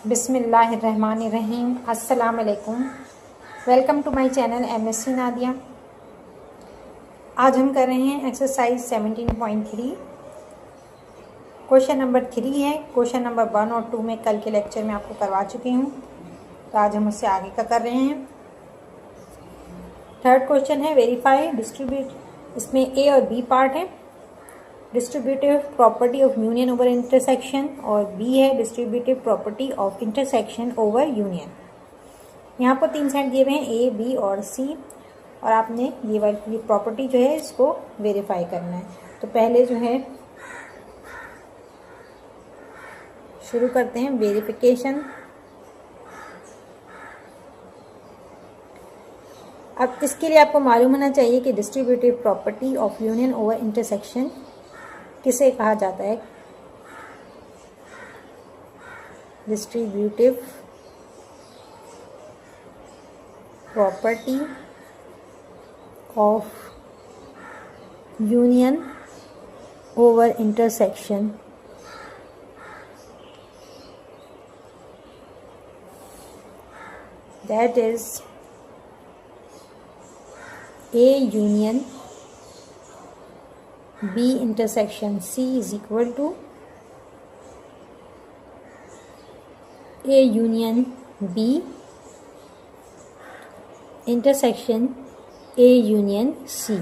बिस्मिल्लाहिर्रहमानिर्रहीम। अस्सलाम वालेकुम। Welcome to my channel MSc Nadia. आज हम कर रहे हैं एक्सरसाइज 17.3। क्वेश्चन नंबर 3 है। क्वेश्चन नंबर 1 और 2 में कल के लेक्चर में आपको करवा चुकी हूँ, तो आज हम उससे आगे का कर रहे हैं। थर्ड क्वेश्चन है वेरीफाई डिस्ट्रीब्यूट। इसमें ए और बी पार्ट है, distributive property of union over intersection, और बी है distributive property of intersection over union. यहाँ पर 3 सेट दिए हुए हैं, ए, बी और सी, और आपने ये वाली प्रॉपर्टी जो है इसको वेरीफाई करना है। तो पहले जो है शुरू करते हैं वेरिफिकेशन। अब इसके लिए आपको मालूम होना चाहिए कि distributive property of union over intersection किसे कहा जाता है। Distributive property of union over intersection that is A union B intersection C is equal to A union B intersection A union C।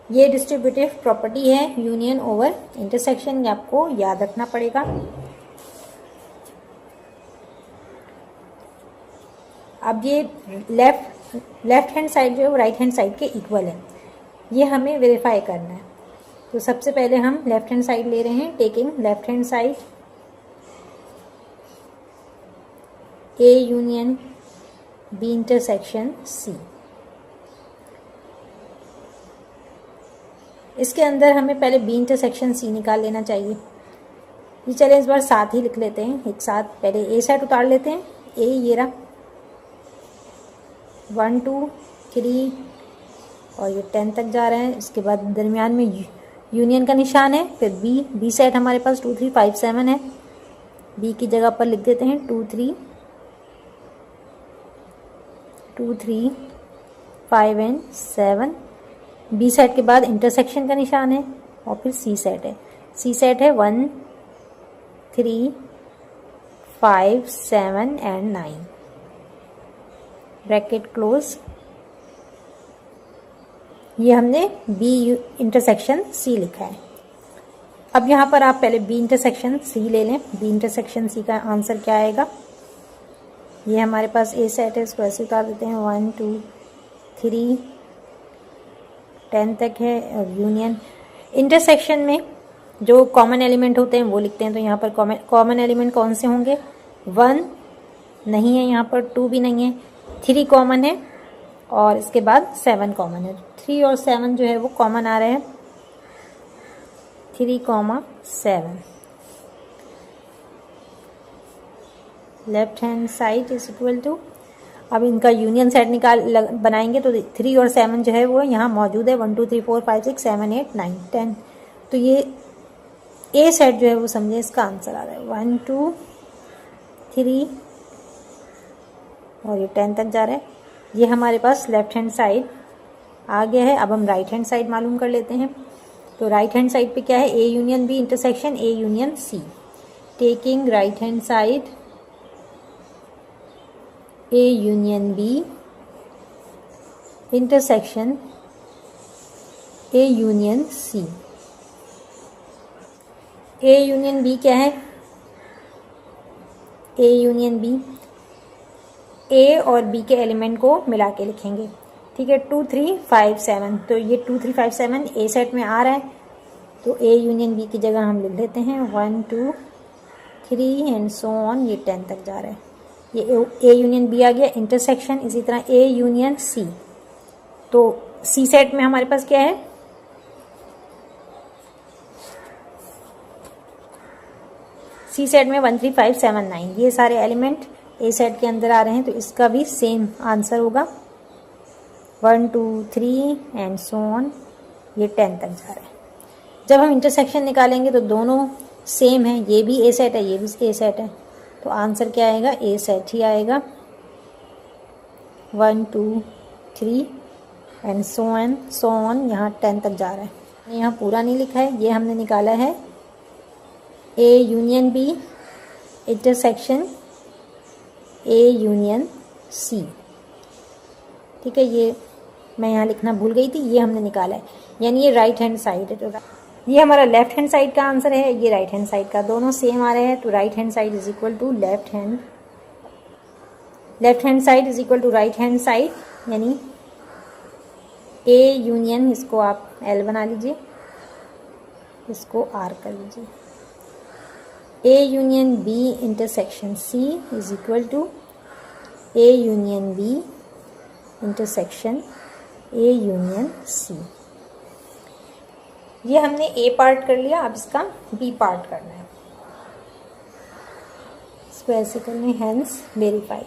ये डिस्ट्रीब्यूटिव प्रॉपर्टी है union over intersection, ये आपको याद रखना पड़ेगा। अब ये लेफ्ट हैंड साइड जो है वो राइट हैंड साइड के इक्वल है, ये हमें वेरीफाई करना है। तो सबसे पहले हम लेफ्ट हैंड साइड ले रहे हैं, taking left hand side A union B intersection C. इसके अंदर हमें पहले बी इंटरसेक्शन सी निकाल लेना चाहिए। ये चले इस बार साथ ही लिख लेते हैं एक साथ। पहले ए साइड उतार लेते हैं, ए ये रहा 1 2 3 और ये 10 तक जा रहे हैं। इसके बाद दरमियान में यूनियन का निशान है। फिर बी सेट हमारे पास 2 3 5 7 है, बी की जगह पर लिख देते हैं 2 3 5 एंड 7। बी सेट के बाद इंटरसेक्शन का निशान है, और फिर सी सेट है। सी सेट है 1 3 5 7 एंड 9, ब्रैकेट क्लोज। ये हमने बी इंटरसेक्शन सी लिखा है। अब यहाँ पर आप पहले बी इंटरसेक्शन सी ले लें। बी इंटरसेक्शन सी का आंसर क्या आएगा। ये हमारे पास ए सेट है, इसको ऐसे उतार देते हैं 1 2 3 10 तक है। और यूनियन इंटरसेक्शन में जो कॉमन एलिमेंट होते हैं वो लिखते हैं। तो यहाँ पर कॉमन एलिमेंट कौन से होंगे। 1 नहीं है, यहाँ पर 2 भी नहीं है, 3 कॉमन है, और इसके बाद 7 कॉमन है। 3 और 7 जो है वो कॉमन आ रहे हैं, 3, 7। Left hand side is equal to, अब इनका यूनियन सेट बनाएंगे तो 3 और 7 जो है वो यहाँ मौजूद है। 1 2 3 4 5 6 7 8 9 10। तो ये ए सेट जो है वो समझे इसका आंसर आ रहा है 1 2 3 और ये 10 तक जा रहा है। ये हमारे पास लेफ्ट हैंड साइड आ गया है। अब हम राइट हैंड साइड मालूम कर लेते हैं। तो राइट हैंड साइड पे क्या है, A union B intersection A union C. Taking right hand side A union B intersection A union C. A union B क्या है, ए यूनियन बी ए और बी के एलिमेंट को मिला के लिखेंगे। ठीक है, 2 3 5 7। तो ये 2 3 5 7 ए सेट में आ रहा है, तो ए यूनियन बी की जगह हम लिख लेते हैं 1 2 3 एंड सो ऑन। ये 10 तक जा रहा है। ये ए यूनियन बी आ गया इंटरसेक्शन। इसी तरह ए यूनियन सी। तो सी सेट में हमारे पास क्या है, सी सेट में 1 3 5 7 9 ये सारे एलिमेंट ए सेट के अंदर आ रहे हैं। तो इसका भी सेम आंसर होगा 1 2 3 एंड सो ऑन। ये 10 तक जा रहा है। जब हम इंटरसेक्शन निकालेंगे तो दोनों सेम है, ये भी ए सेट है, ये भी ए सेट है, तो आंसर क्या आएगा, ए सेट ही आएगा। 1 2 3 एंड सो ऑन यहाँ 10 तक जा रहा है। यहाँ पूरा नहीं लिखा है, ये हमने निकाला है A union B intersection A union C. ठीक है, ये मैं यहाँ लिखना भूल गई थी, ये हमने निकाला है, यानी ये राइट हैंड साइड है। तो ये हमारा लेफ्ट हैंड साइड का आंसर है, ये राइट हैंड साइड का, दोनों सेम आ रहे हैं। तो right hand side is equal to left hand side is equal to right hand side, यानी ए यूनियन, इसको आप एल बना लीजिए, इसको आर कर लीजिए। A union B intersection C is equal to A union B intersection A union C. ये हमने ए पार्ट कर लिया, अब इसका बी पार्ट करना है। इसको ऐसे करना है, हैंस वेरीफाइड,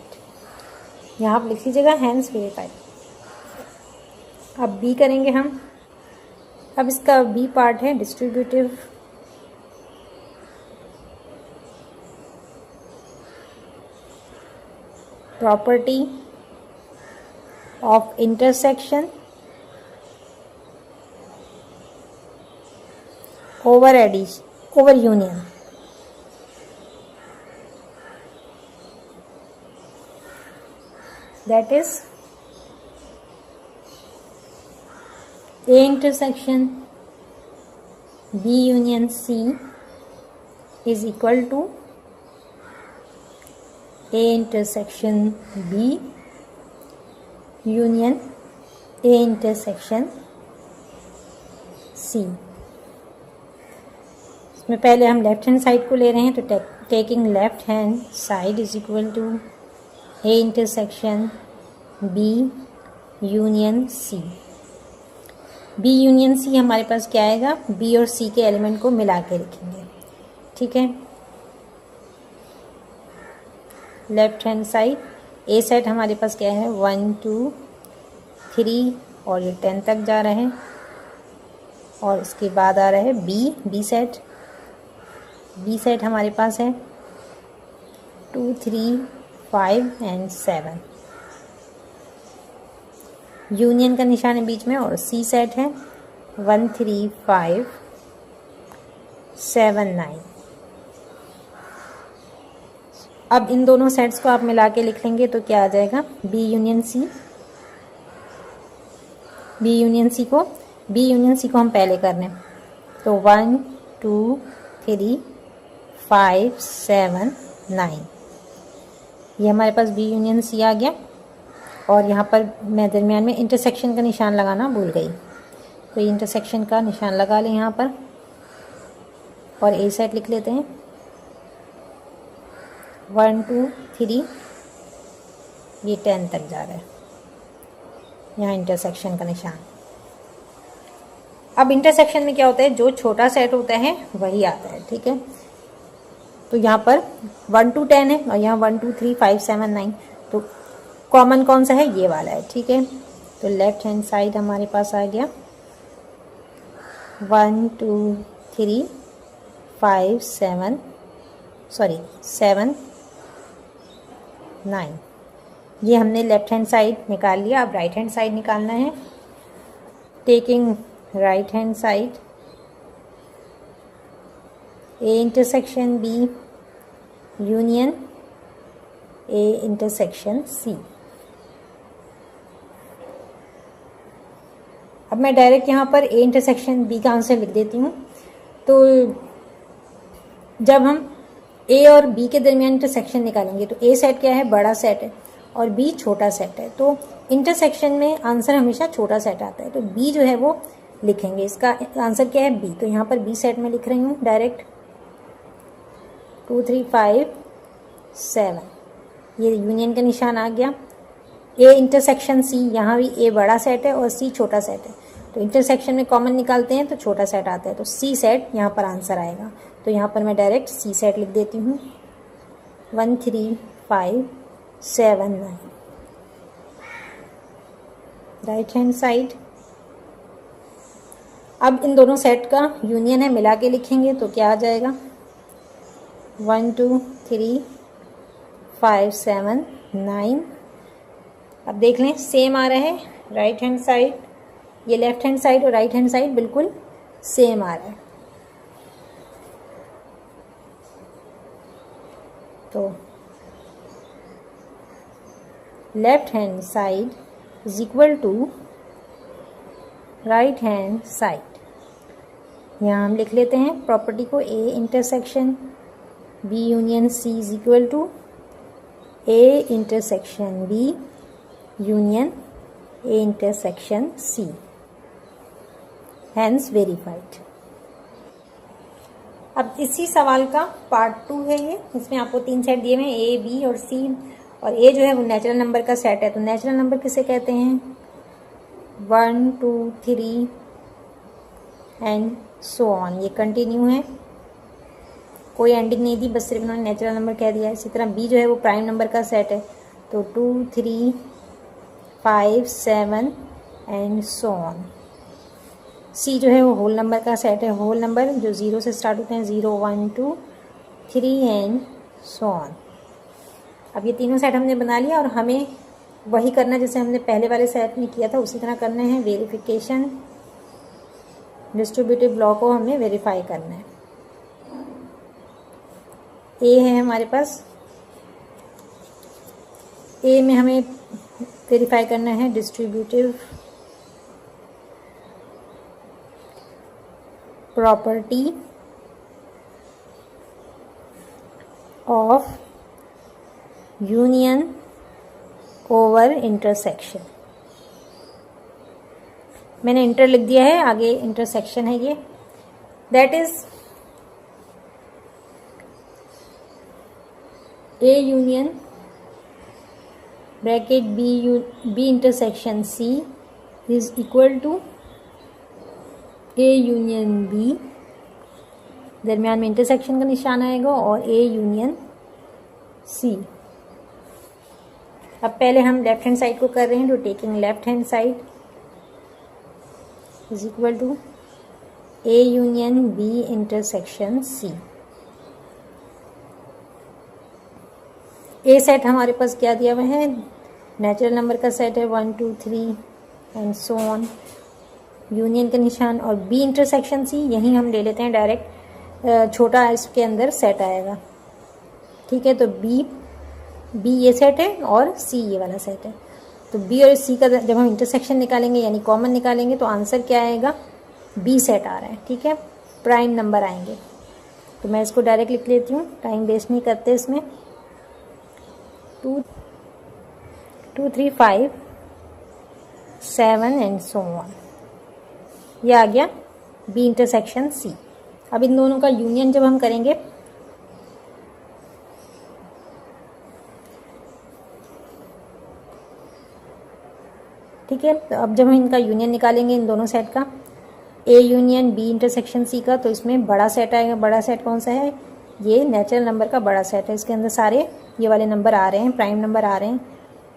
यहाँ आप लिख लीजिएगा हैंस वेरीफाइड। अब बी करेंगे हम। अब इसका बी पार्ट है distributive property of intersection over union। That is A intersection B union C is equal to A intersection B union A intersection C। में पहले हम लेफ्ट हैंड साइड को ले रहे हैं, तो taking left hand side is equal to A intersection B union C. B union C हमारे पास क्या आएगा, बी और सी के एलिमेंट को मिला के लिखेंगे। ठीक है, लेफ्ट हैंड साइड ए सेट हमारे पास क्या है, 1 2 3 और ये 10 तक जा रहे हैं, और इसके बाद आ रहा है बी सेट। बी सेट हमारे पास है 2 3 5 एंड 7, यूनियन का निशान है बीच में, और सी सेट है 1 3 5 7 9। अब इन दोनों सेट्स को आप मिला के लिख लेंगे तो क्या आ जाएगा, B union C. B union C को हम पहले कर लें, तो 1 2 3 5 7 9, ये हमारे पास बी यूनियन सी आ गया। और यहाँ पर मैं दरमियान में इंटरसेक्शन का निशान लगाना भूल गई, तो इंटरसेक्शन का निशान लगा लें यहाँ पर, और ए सेट लिख लेते हैं 1 2 3, ये 10 तक जा रहा है, यहाँ इंटरसेक्शन का निशान। अब इंटरसेक्शन में क्या होता है, जो छोटा सेट होता है वही आता है। ठीक है, तो यहाँ पर 1 to 10 है, और यहाँ 1 2 3 5 7 9, तो कॉमन कौन सा है, ये वाला है। ठीक है, तो लेफ्ट हैंड साइड हमारे पास आ गया 1 2 3 5 7 9, ये हमने लेफ्ट हैंड साइड निकाल लिया। अब राइट हैंड साइड निकालना है। Taking right hand side A intersection B union A intersection C। अब मैं डायरेक्ट यहाँ पर A इंटरसेक्शन B का आंसर लिख देती हूँ। तो जब हम A और B के दरमियान इंटरसेक्शन निकालेंगे, तो A सेट क्या है, बड़ा सेट है, और B छोटा सेट है, तो इंटरसेक्शन में आंसर हमेशा छोटा सेट आता है, तो B जो है वो लिखेंगे। इसका आंसर क्या है, B, तो यहाँ पर B सेट में लिख रही हूँ डायरेक्ट 2 3 5 7, ये यूनियन का निशान आ गया। A इंटरसेक्शन C, यहाँ भी A बड़ा सेट है और C छोटा सेट है, तो इंटरसेक्शन में कॉमन निकालते हैं तो छोटा सेट आता है, तो C सेट यहाँ पर आंसर आएगा। तो यहाँ पर मैं डायरेक्ट C सेट लिख देती हूँ 1 3 5 7 9। राइट हैंड साइड, अब इन दोनों सेट का यूनियन है, मिला के लिखेंगे तो क्या आ जाएगा, 1 2 3 5 7 9। अब देख लें सेम आ रहा है राइट हैंड साइड, ये लेफ्ट हैंड साइड और राइट हैंड साइड बिल्कुल सेम आ रहा है। तो left hand side is equal to right hand side. यहाँ हम लिख लेते हैं प्रॉपर्टी को, A intersection B union C is equal to A intersection B union A intersection C, hence verified. अब इसी सवाल का पार्ट 2 है ये, इसमें आपको 3 सेट दिए हुए हैं, ए बी और सी, और ए जो है वो नेचुरल नंबर का सेट है। तो नेचुरल नंबर किसे कहते हैं? 1 2 3 एंड सो ऑन, ये कंटिन्यू है, कोई एंडिंग नहीं दी, बस सिर्फ उन्होंने नेचुरल नंबर कह दिया। इसी तरह बी जो है वो प्राइम नंबर का सेट है, तो 2 3 5 7 एंड सो ऑन। सी जो है वो होल नंबर का सेट है, होल नंबर जो 0 से स्टार्ट होते हैं, 0 1 2 3 एंड सो ऑन। अब ये तीनों सेट हमने बना लिया और हमें वही करना जैसे हमने पहले वाले सेट में किया था, उसी तरह करना है। वेरिफिकेशन, डिस्ट्रीब्यूटिव लॉ को हमें वेरीफाई करना है। ए है हमारे पास, ए में हमें वेरीफाई करना है distributive property of union over intersection. मैंने इंटर लिख दिया है, आगे इंटरसेक्शन है ये, that is A union bracket B intersection C is equal to A union B, दरमियान में इंटरसेक्शन का निशान आएगा, और ए यूनियन सी। अब पहले हम लेफ्ट हैंड साइड को कर रहे हैं, तो taking left hand side is equal to A union B intersection C. A set हमारे पास क्या दिया हुआ है? नेचुरल नंबर का सेट है, 1 2 3 एंड सो ऑन, यूनियन का निशान, और बी इंटरसेक्शन सी यहीं हम ले लेते हैं डायरेक्ट, छोटा इसके अंदर सेट आएगा, ठीक है। तो बी ये सेट है और सी ये वाला सेट है। तो बी और सी का जब हम इंटरसेक्शन निकालेंगे यानी कॉमन निकालेंगे तो आंसर क्या आएगा? बी सेट आ रहा है, ठीक है, प्राइम नंबर आएंगे। तो मैं इसको डायरेक्ट लिख लेती हूँ, टाइम वेस्ट नहीं करते इसमें। 2 3 5 7 एंड सो ऑन, ये आ गया बी इंटरसेक्शन सी। अब इन दोनों का यूनियन जब हम करेंगे, ठीक है, तो अब जब हम इनका यूनियन निकालेंगे इन दोनों सेट का, A union B intersection C का, तो इसमें बड़ा सेट आएगा। बड़ा सेट कौन सा है? ये नेचुरल नंबर का बड़ा सेट है, इसके अंदर सारे ये वाले नंबर आ रहे हैं, प्राइम नंबर आ रहे हैं,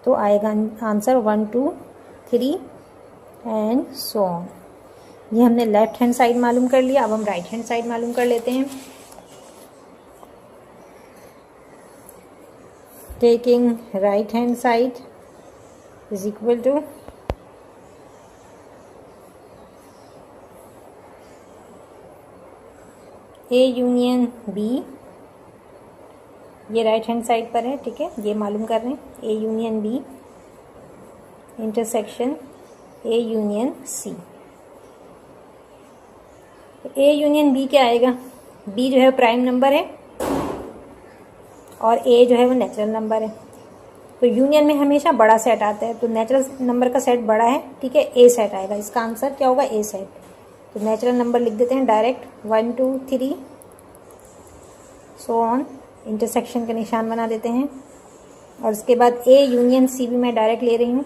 तो आएगा आंसर 1 2 3 एंड सो ऑन। ये हमने लेफ्ट हैंड साइड मालूम कर लिया। अब हम राइट हैंड साइड मालूम कर लेते हैं। Taking right hand side is equal to A union B, ये राइट हैंड साइड पर है, ठीक है, ये मालूम कर रहे हैं, A union B intersection A union C. A union B क्या आएगा? बी जो है प्राइम नंबर है और ए जो है वो नेचुरल नंबर है। तो यूनियन में हमेशा बड़ा सेट आता है, तो नेचुरल नंबर का सेट बड़ा है, ठीक है, ए सेट आएगा। इसका आंसर क्या होगा? ए सेट। तो नेचुरल नंबर लिख देते हैं डायरेक्ट, 1 2 3 सो ऑन, इंटरसेक्शन का निशान बना देते हैं, और उसके बाद ए यूनियन सी भी मैं डायरेक्ट ले रही हूँ।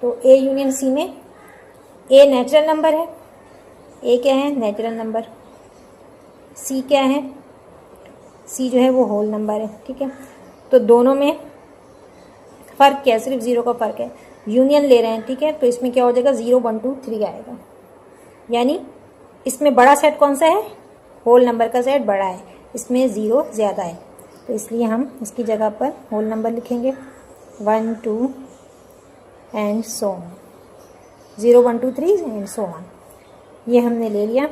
तो ए यूनियन सी में ए नेचुरल नंबर है, ए क्या है? Natural number. सी क्या है? सी जो है वो होल नंबर है, ठीक है। तो दोनों में फ़र्क क्या है? सिर्फ 0 का फ़र्क है, यूनियन ले रहे हैं, ठीक है। तो इसमें क्या हो जाएगा? 0 1 2 3 आएगा, यानी इसमें बड़ा सेट कौन सा है? होल नंबर का सेट बड़ा है, इसमें 0 ज़्यादा है, तो इसलिए हम इसकी जगह पर होल नंबर लिखेंगे 1 2 and so on, 0 1 2 3 and so on. ये हमने ले लिया।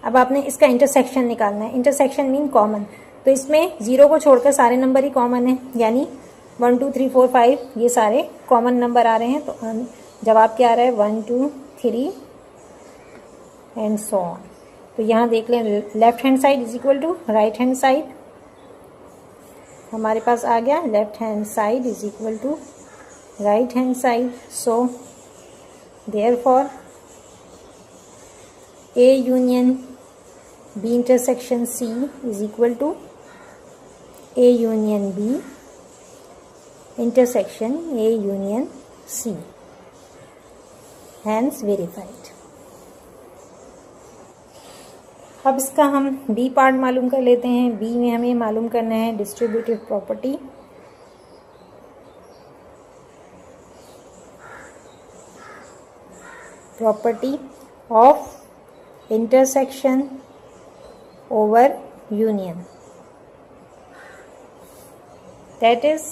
अब आपने इसका इंटरसेक्शन निकालना है। इंटरसेक्शन मीन कॉमन, तो इसमें 0 को छोड़कर सारे नंबर ही कॉमन है, यानी 1 2 3 4 5 ये सारे कॉमन नंबर आ रहे हैं। तो जवाब क्या आ रहा है 1 2 3 एंड सो ऑन। तो यहाँ देख लें, left hand side is equal to right hand side, हमारे पास आ गया left hand side is equal to right hand side. So therefore A union B intersection C is equal to A union B intersection A union C, hence verified। अब इसका हम B part मालूम कर लेते हैं। B में हमें मालूम करना है distributive property. Property of intersection over union, that is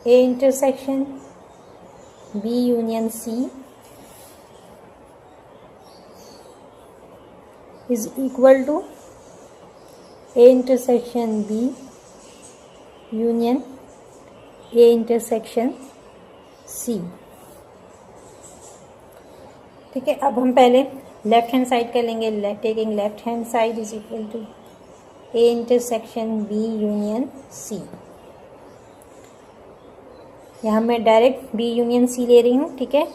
A intersection B union C is equal to A intersection B union A intersection C। ठीक है, अब हम पहले लेफ्ट हैंड साइड कर लेंगे। Taking left hand side is equal to A intersection B union C. यहाँ मैं direct B union सी ले रही हूँ। ठीक है,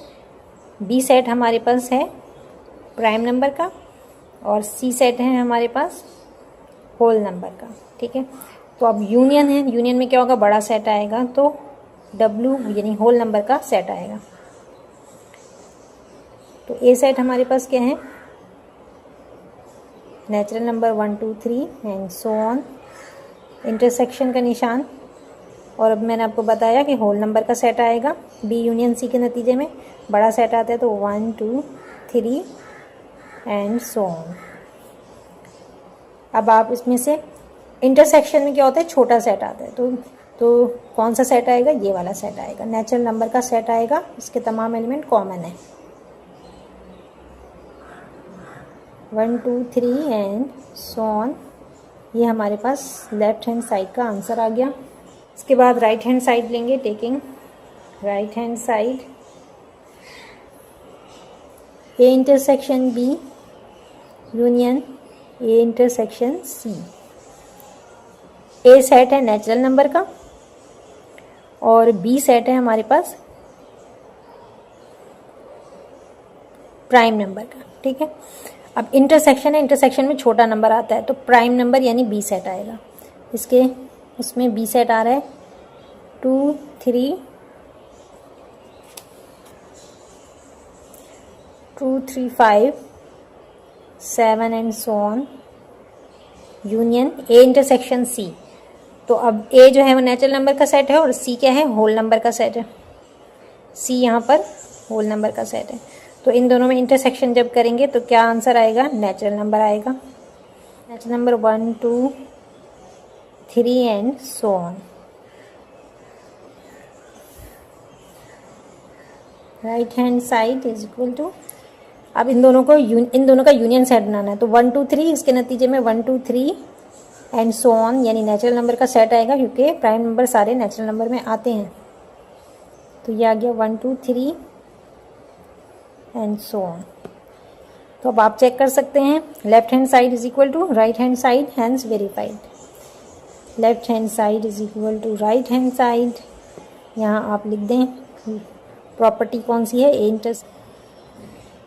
बी सेट हमारे पास है प्राइम नंबर का और सी सेट है हमारे पास होल नंबर का। ठीक है, तो अब यूनियन है, यूनियन में क्या होगा, बड़ा सेट आएगा, तो डब्ल्यू यानी होल नंबर का सेट आएगा। तो ए सेट हमारे पास क्या है, natural number 1 2 3 and so on, intersection का निशान। और अब मैंने आपको बताया कि होल नंबर का सेट आएगा। बी यूनियन सी के नतीजे में बड़ा सेट आता है, तो 1 2 3 एंड सो ऑन। अब आप इसमें से इंटरसेक्शन में क्या होता है, छोटा सेट आता है, तो कौन सा सेट आएगा, ये वाला सेट आएगा, नेचुरल नंबर का सेट आएगा, इसके तमाम एलिमेंट कॉमन है। 1 2 3 एंड सो ऑन। ये हमारे पास लेफ्ट हैंड साइड का आंसर आ गया। इसके बाद राइट हैंड साइड लेंगे। Taking right hand side A intersection B union A intersection C. A set है नेचुरल नंबर का और बी सेट है हमारे पास प्राइम नंबर का। ठीक है, अब इंटरसेक्शन है, इंटरसेक्शन में छोटा नंबर आता है, तो प्राइम नंबर यानी बी सेट आएगा। इसके उसमें बी सेट आ रहा है 2 3 2 3 5 7 and so on, union A intersection C. तो अब ए जो है वो नेचुरल नंबर का सेट है और सी क्या है, होल नंबर का सेट है। सी यहाँ पर होल नंबर का सेट है, तो इन दोनों में इंटरसेक्शन जब करेंगे तो क्या आंसर आएगा, नेचुरल नंबर आएगा। Natural number 1 2 3 and so on. Right hand side is equal to, अब इन दोनों का यूनियन सेट बनाना है, तो 1 2 3 इसके नतीजे में 1 2 3 एंड सो ऑन, यानी नेचुरल नंबर का सेट आएगा, क्योंकि प्राइम नंबर सारे नेचुरल नंबर में आते हैं। तो ये आ गया 1 2 3 एंड सो ऑन। तो अब आप चेक कर सकते हैं, left hand side is equal to right hand side, hence verified. Left hand side is equal to right hand side. यहाँ आप लिख दें प्रॉपर्टी कौन सी है, A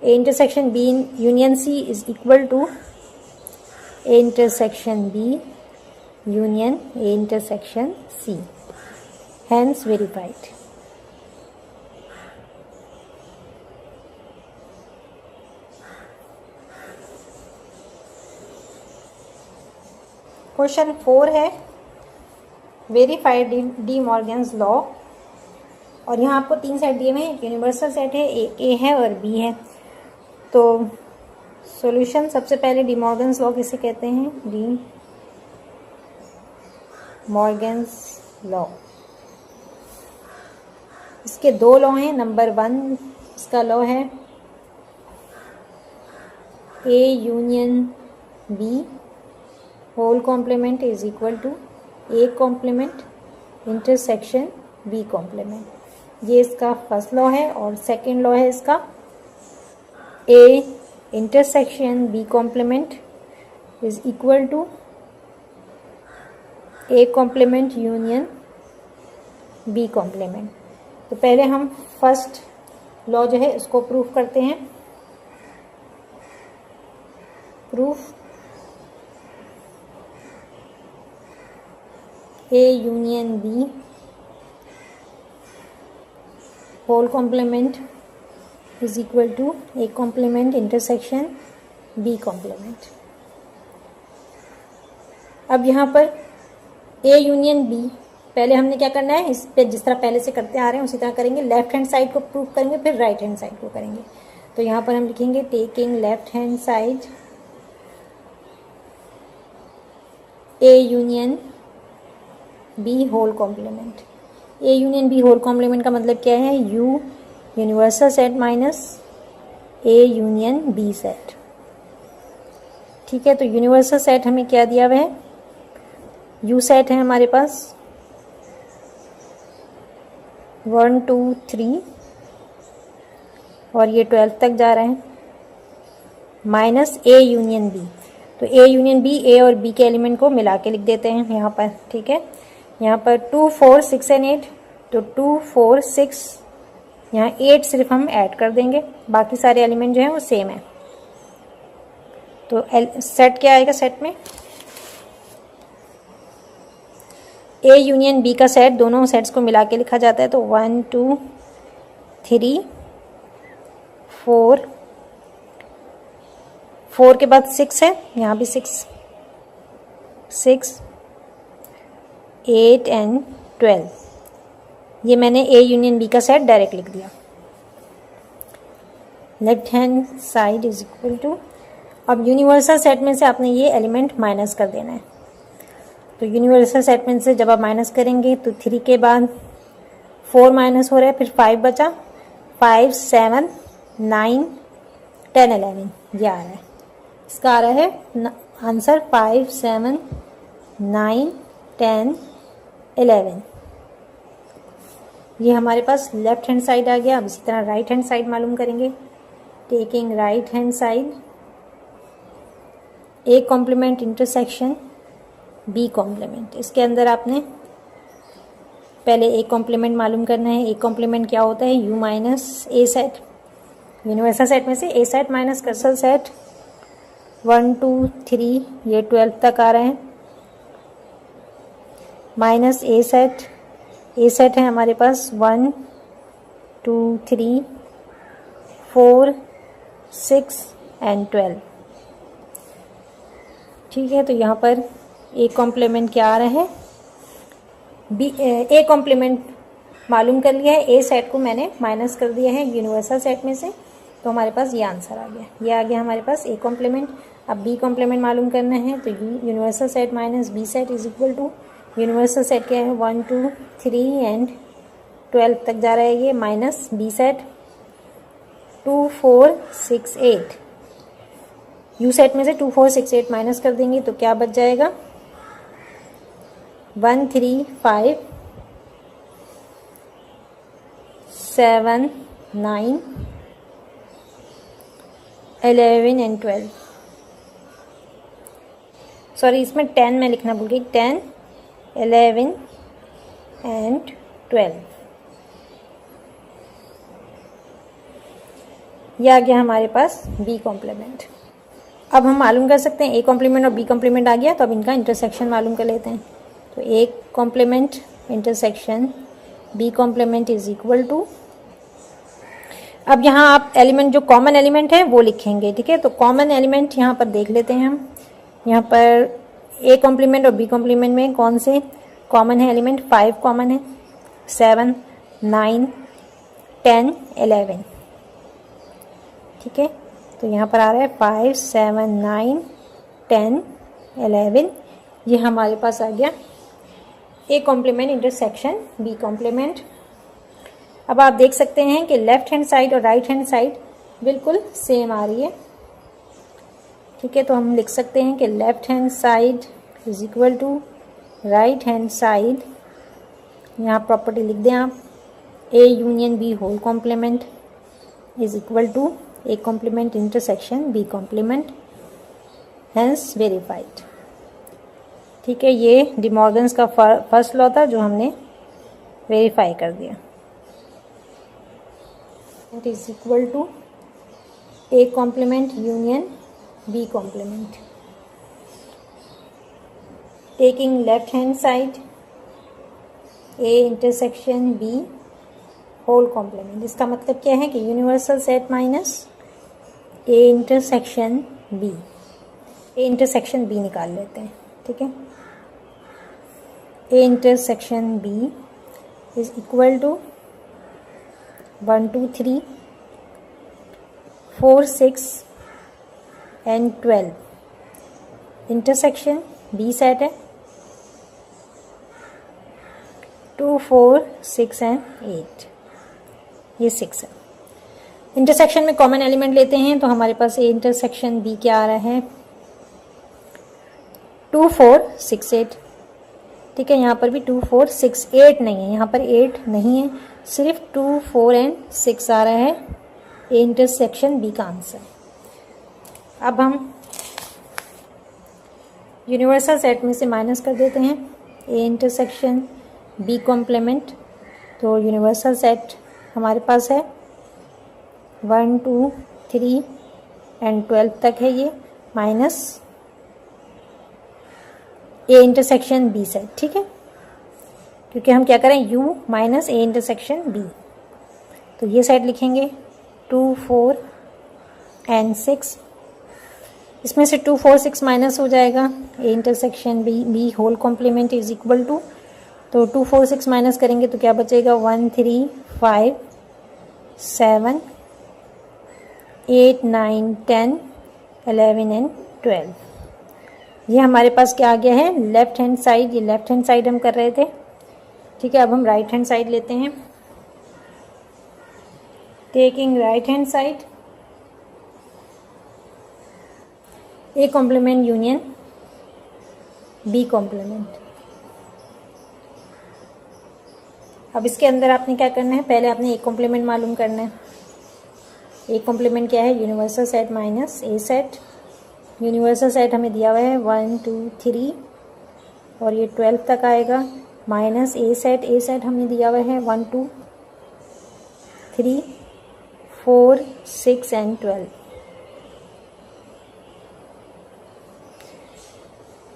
intersection B union C is equal to A intersection B union A intersection C, hence verified. Question 4 है, verified D Morgan's law. और यहाँ आपको 3 सेट दिए हुए हैं, एक यूनिवर्सल सेट है, एक ए है और बी है। तो सॉल्यूशन, सबसे पहले डी मॉर्गन्स लॉ किसे कहते हैं? D Morgan's law. इसके दो लॉ हैं। नंबर 1 इसका लॉ है A union B whole complement is equal to A complement intersection B complement. ये इसका फर्स्ट लॉ है। और सेकंड लॉ है इसका A intersection B complement is equal to A complement union B complement. तो पहले हम फर्स्ट लॉ जो है इसको प्रूफ करते हैं। Proof A union B whole complement is equal to A complement intersection B complement. अब यहाँ पर A यूनियन B, पहले हमने क्या करना है, इस पे जिस तरह पहले से करते आ रहे हैं उसी तरह करेंगे। लेफ्ट हैंड साइड को प्रूफ करेंगे, फिर राइट हैंड साइड को करेंगे। तो यहाँ पर हम लिखेंगे taking left hand side A union B whole complement. A union B whole complement का मतलब क्या है? U universal set minus A union B set. ठीक है, तो यूनिवर्सल सेट हमें क्या दिया हुआ है? U सेट है हमारे पास 1 2 3 और ये 12 तक जा रहे हैं, माइनस A यूनियन B। तो A यूनियन B, A और B के एलिमेंट को मिला के लिख देते हैं यहाँ पर। ठीक है, यहाँ पर 2 4 6 एंड 8, तो 2 4 6, यहाँ 8 सिर्फ हम ऐड कर देंगे, बाकी सारे एलिमेंट जो हैं वो सेम है। तो सेट क्या आएगा? सेट में A यूनियन B का सेट, दोनों सेट्स को मिला के लिखा जाता है। तो 1 2 3 4, 4 के बाद 6 है, यहाँ भी 6 8 एंड 12। ये मैंने A यूनियन B का सेट डायरेक्ट लिख दिया। Left hand side is equal to, अब यूनिवर्सल सेट में से आपने ये एलिमेंट माइनस कर देना है। तो यूनिवर्सल सेट में से जब आप माइनस करेंगे तो 3 के बाद 4 माइनस हो रहा है, फिर 5 बचा, 5 7 9 10 11, ये आ रहा है। इसका आ रहा है आंसर 5 7 9 10 11। ये हमारे पास लेफ्ट हैंड साइड आ गया। अब इसी तरह राइट हैंड साइड मालूम करेंगे। Taking right hand side A complement intersection B complement. इसके अंदर आपने पहले A कॉम्प्लीमेंट मालूम करना है। A कॉम्प्लीमेंट क्या होता है? U minus A set, universal set में से A set minus cursor set 1 2 3, ये 12 तक आ रहे हैं, minus A set. A set है हमारे पास 1 2 3 4 6 एंड 12। ठीक है, तो यहाँ पर A कॉम्प्लीमेंट क्या आ रहा है? A कॉम्प्लीमेंट मालूम कर लिया है, A सेट को मैंने माइनस कर दिया है यूनिवर्सल सेट में से, तो हमारे पास ये आंसर आ गया। ये आ गया हमारे पास A कॉम्प्लीमेंट। अब B कॉम्प्लीमेंट मालूम करना है, तो universal set minus B set is equal to, universal set क्या है? 1 2 3 एंड 12 तक जा रहा है ये, minus B set 2 4 6 8। U set में से 2 4 6 8 माइनस कर देंगे तो क्या बच जाएगा? 1 3 5 7 9 11 एंड 12। सॉरी, इसमें 10 मैं लिखना भूल गई। 10 11 एंड 12, ये आ गया हमारे पास B कॉम्प्लीमेंट। अब हम मालूम कर सकते हैं A कॉम्प्लीमेंट और B कॉम्प्लीमेंट आ गया, तो अब इनका इंटरसेक्शन मालूम कर लेते हैं। तो A complement intersection B complement is equal to, अब यहाँ आप एलिमेंट जो कॉमन एलिमेंट है वो लिखेंगे। ठीक है, तो कॉमन एलिमेंट यहाँ पर देख लेते हैं हम। यहाँ पर A कॉम्प्लीमेंट और B कॉम्प्लीमेंट में कौन से कॉमन है एलिमेंट? 5 कॉमन है, 7 9 10 11। ठीक है, तो यहाँ पर आ रहा है 5, 7, 9, 10, 11। ये हमारे पास आ गया A complement intersection B complement. अब आप देख सकते हैं कि लेफ्ट हैंड साइड और राइट हैंड साइड बिल्कुल सेम आ रही है। ठीक है, तो हम लिख सकते हैं कि left hand side is equal to right hand side, यहाँ प्रॉपर्टी लिख दें आप, A union B whole complement is equal to A complement intersection B complement, hence verified. ठीक है, ये डी मॉर्गन्स का फर्स्ट लॉ था जो हमने वेरीफाई कर दिया। It is equal to A complement union B complement. Taking left hand side A intersection B whole complement. इसका मतलब क्या है कि universal set minus A intersection B, A intersection B निकाल लेते हैं। ठीक है, A intersection B is equal to 1, 2, 3, 4, 6 and 12। Intersection B set है 2, 4, 6 एंड 8, ये 6 है। इंटरसेक्शन में कॉमन एलिमेंट लेते हैं तो हमारे पास ए इंटरसेक्शन बी क्या आ रहा है 2, 4, 6, 8। ठीक है, यहाँ पर भी 2, 4, 6, 8 नहीं है, यहाँ पर 8 नहीं है, सिर्फ 2, 4 एंड 6 आ रहा है ए इंटरसेक्शन बी का आंसर। अब हम यूनिवर्सल सेट में से माइनस कर देते हैं ए इंटरसेक्शन बी कॉम्प्लीमेंट। तो यूनिवर्सल सेट हमारे पास है 1, 2, 3 एंड 12 तक है ये, minus A intersection B set. ठीक है, क्योंकि हम क्या करें u minus A intersection B, तो ये सेट लिखेंगे 2, 4 एंड 6। इसमें से 2, 4, 6 माइनस हो जाएगा, A intersection B whole complement is equal to, तो 2, 4, 6 माइनस करेंगे तो क्या बचेगा 1, 3, 5, 7, 8, 9, 10, 11 एंड 12। ये हमारे पास क्या आ गया है लेफ्ट हैंड साइड, ये लेफ्ट हैंड साइड हम कर रहे थे। ठीक है, अब हम राइट हैंड साइड लेते हैं। Taking right hand side A complement union B complement. अब इसके अंदर आपने क्या करना है, पहले आपने ए कॉम्प्लीमेंट मालूम करना है। ए कॉम्प्लीमेंट क्या है, यूनिवर्सल सेट माइनस ए सेट। यूनिवर्सल सेट हमें दिया हुआ है 1, 2, 3 और ये 12 तक आएगा, माइनस ए सेट हमें दिया हुआ है 1, 2, 3, 4, 6 एंड 12।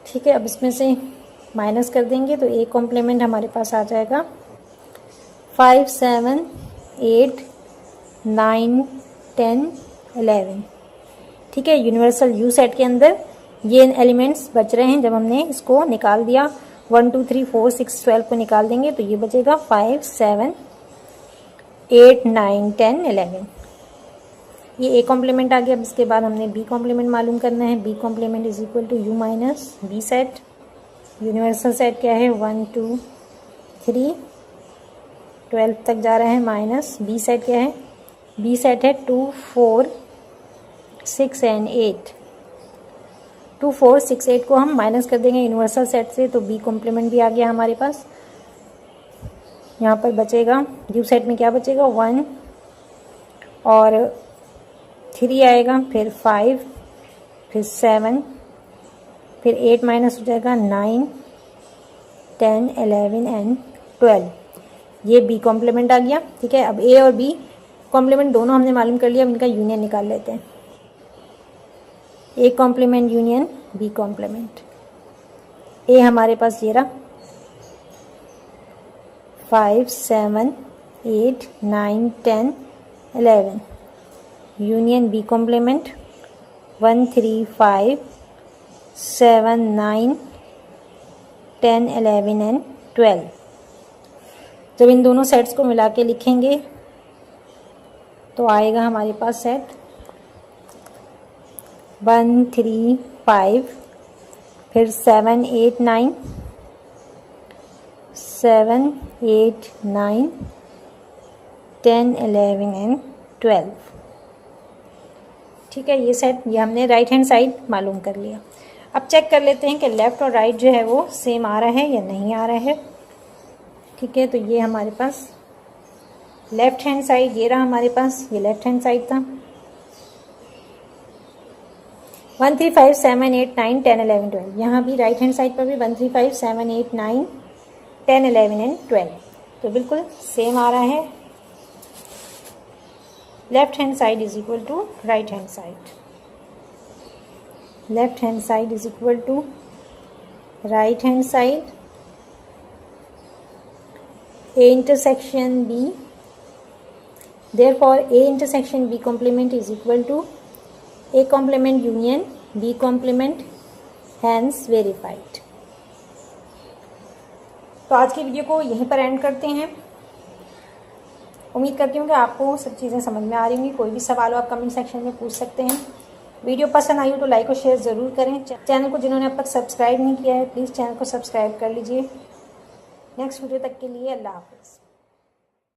ठीक है, अब इसमें से माइनस कर देंगे तो ए कॉम्प्लीमेंट हमारे पास आ जाएगा 5, 7, 8, 9, 10, 11। ठीक है, यूनिवर्सल यू सेट के अंदर ये एलिमेंट्स बच रहे हैं। जब हमने इसको निकाल दिया 1, 2, 3, 4, 6, 12 को निकाल देंगे तो ये बचेगा 5, 7, 8, 9, 10, 11। ये ए कॉम्प्लीमेंट आ गया। अब इसके बाद हमने बी कॉम्प्लीमेंट मालूम करना है। B complement is equal to U minus B set. Universal set क्या है 1, 2, 3, 12 तक जा रहे हैं, माइनस बी सेट क्या है, बी सेट है 2, 4, 6 एंड 8। 2, 4, 6, 8 को हम माइनस कर देंगे यूनिवर्सल सेट से, तो बी कॉम्प्लीमेंट भी आ गया हमारे पास। यहाँ पर बचेगा यू सेट में क्या बचेगा 1 और 3 आएगा, फिर 5, फिर 7, फिर 8 माइनस हो जाएगा 9, 10, 11 एंड 12। ये बी कॉम्प्लीमेंट आ गया। ठीक है, अब ए और बी कॉम्प्लीमेंट दोनों हमने मालूम कर लिया, अब इनका यूनियन निकाल लेते हैं। A complement union B complement. A हमारे पास ये रहा 5, 7, 8, 9, 10, 11। Union B complement 1, 3, 5, 7, 9, 10, 11 and 12। जब इन दोनों सेट्स को मिला के लिखेंगे तो आएगा हमारे पास सेट 1 3 5, फिर 7 8 9, 7 8 9, 10 11 एंड 12। ठीक है, ये सेट, ये हमने राइट हैंड साइड मालूम कर लिया। अब चेक कर लेते हैं कि लेफ़्ट और राइट जो है वो सेम आ रहा है या नहीं आ रहा है। ठीक है, तो ये हमारे पास लेफ़्ट हैंड साइड, ये रहा हमारे पास, ये लेफ़्ट हैंड साइड था। 1 3 5 7 8 9 10 11 12, यहाँ भी राइट हैंड साइड पर भी 1 3 5 7 8 9 10 11 एंड 12, तो बिल्कुल सेम आ रहा है। Left hand side is equal to right hand side, left hand side is equal to right hand side, A intersection B, therefore A intersection B complement is equal to A complement union B complement, hence verified। तो आज की video को यहीं पर and करते हैं। उम्मीद करती हूँ कि आपको सब चीज़ें समझ में आ रही होंगी। कोई भी सवाल हो आप कमेंट सेक्शन में पूछ सकते हैं। वीडियो पसंद आई हो तो लाइक और शेयर ज़रूर करें। चैनल को जिन्होंने अब तक सब्सक्राइब नहीं किया है प्लीज़ चैनल को सब्सक्राइब कर लीजिए। नेक्स्ट वीडियो तक के लिए अल्लाह हाफ़िज़।